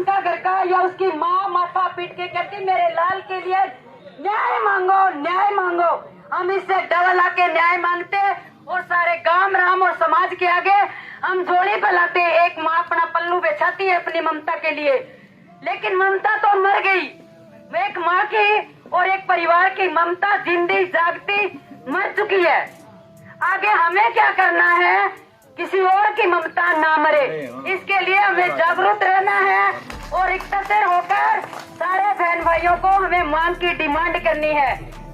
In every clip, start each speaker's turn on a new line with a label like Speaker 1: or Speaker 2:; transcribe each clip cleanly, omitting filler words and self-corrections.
Speaker 1: उनका घर का या उसकी माँ माथा पीट के कहती मेरे लाल के लिए न्याय मांगो, न्याय मांगो। हम इससे डबल आके न्याय मांगते और सारे गांव राम और समाज के आगे हम जोड़ी फैलाते। एक माँ अपना पल्लू बिछाती है अपनी ममता के लिए, लेकिन ममता तो मर गई। एक माँ की और एक परिवार की ममता जिंदी जागती मर चुकी है। आगे हमें क्या करना है, किसी और की ममता ना मरे, इसके लिए हमें जागरूक रहना है और एकत्रित होकर सारे बहन भाइयों को हमें मांग की डिमांड करनी है।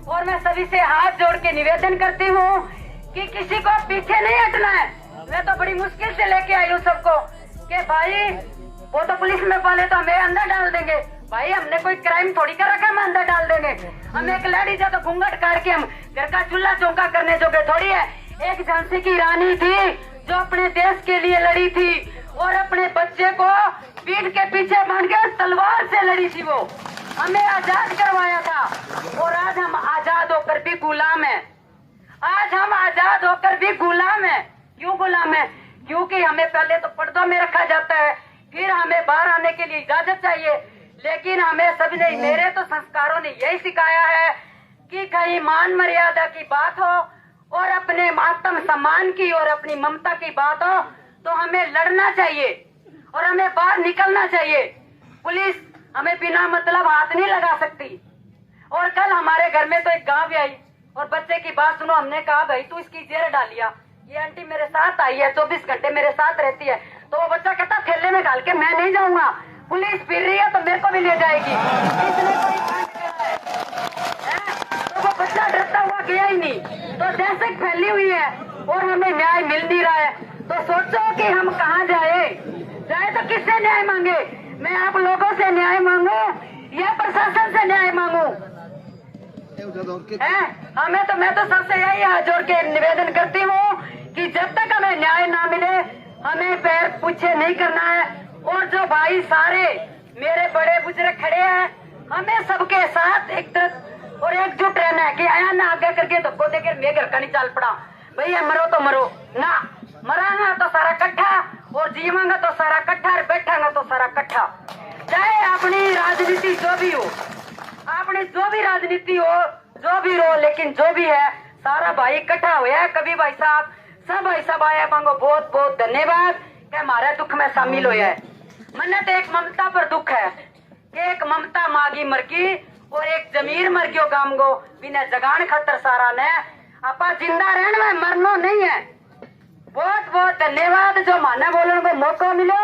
Speaker 1: और मैं सभी से हाथ जोड़ के निवेदन करती हूँ कि किसी को पीछे नहीं हटना है। मैं तो बड़ी मुश्किल से लेके आई हूँ सबको कि भाई वो तो पुलिस में पाले तो हमें अंदर डाल देंगे। भाई हमने कोई क्राइम थोड़ी कर रखा, हम अंदर डाल देंगे। हम एक लेडीज है तो घूंघट काट के हम घर का चूल्हा चौका करने जोगे थोड़ी है। एक झांसी की रानी थी जो अपने देश के लिए लड़ी थी और अपने बच्चे को पीठ के पीछे बांध के तलवार से लड़ी थी। वो हमें आजाद करवाया था और आज हम आजाद होकर भी गुलाम हैं। आज हम आजाद होकर भी गुलाम हैं। क्यों गुलाम है? क्योंकि हमें पहले तो पर्दों में रखा जाता है, फिर हमें बाहर आने के लिए इजाजत चाहिए। लेकिन हमें सभी ने, मेरे तो संस्कारों ने यही सिखाया है कि कहीं मान मर्यादा की बात हो और अपने आत्म सम्मान की और अपनी ममता की बात हो तो हमें लड़ना चाहिए और हमें बाहर निकलना चाहिए। पुलिस हमें बिना मतलब हाथ नहीं लगा सकती। और कल हमारे घर में तो एक गाँव आई और बच्चे की बात सुनो, हमने कहा भाई तू इसकी जेर डालिया। ये आंटी मेरे साथ आई है, 24 घंटे मेरे साथ रहती है। तो वो बच्चा कहता थैले में डाल के मैं नहीं जाऊंगा, पुलिस फिर रही है तो मेरे को भी ले जाएगी। इसने कोई कांड किया है? तो वो बच्चा डरता हुआ गया ही नहीं। तो दहशत फैली हुई है और हमें न्याय मिल नहीं रहा है। तो सोचो कि हम कहाँ जाए तो किससे न्याय मांगे? मैं आप लोगों से न्याय मांगू या प्रशासन से न्याय मांगू? हमें तो, मैं तो सबसे यही हाथ जोड़ के निवेदन करती हूँ कि जब तक हमें न्याय ना मिले हमें पैर पीछे नहीं करना है। और जो भाई सारे मेरे बड़े बुजुर्ग खड़े हैं, हमें सबके साथ एक तरफ और एकजुट रहना है कि आया ना आगे करके धक्को देकर मैं घर का नहीं चाल पड़ा। भैया मरो तो मरो ना, मरांगा तो सारा कट्ठा और जीवांगा तो सारा कट्ठा और बैठांगा तो सारा कट्ठा। चाहे अपनी राजनीति जो भी हो, अपनी जो भी राजनीति हो, जो भी हो, लेकिन जो भी है सारा भाई इकट्ठा हुआ है। कभी भाई साहब सब भाई साहब आया मांगो बहुत बहुत धन्यवाद कि हमारे दुख में शामिल हुए है। मन्ने तो एक ममता पर दुख है कि एक ममता मागी मर की और एक जमीर मर गयो गाम गो बिना जगान खातर सारा ने आपा जिंदा रहने में मरनो नहीं है। बहुत बहुत धन्यवाद जो माने बोलने को मौका मिलो।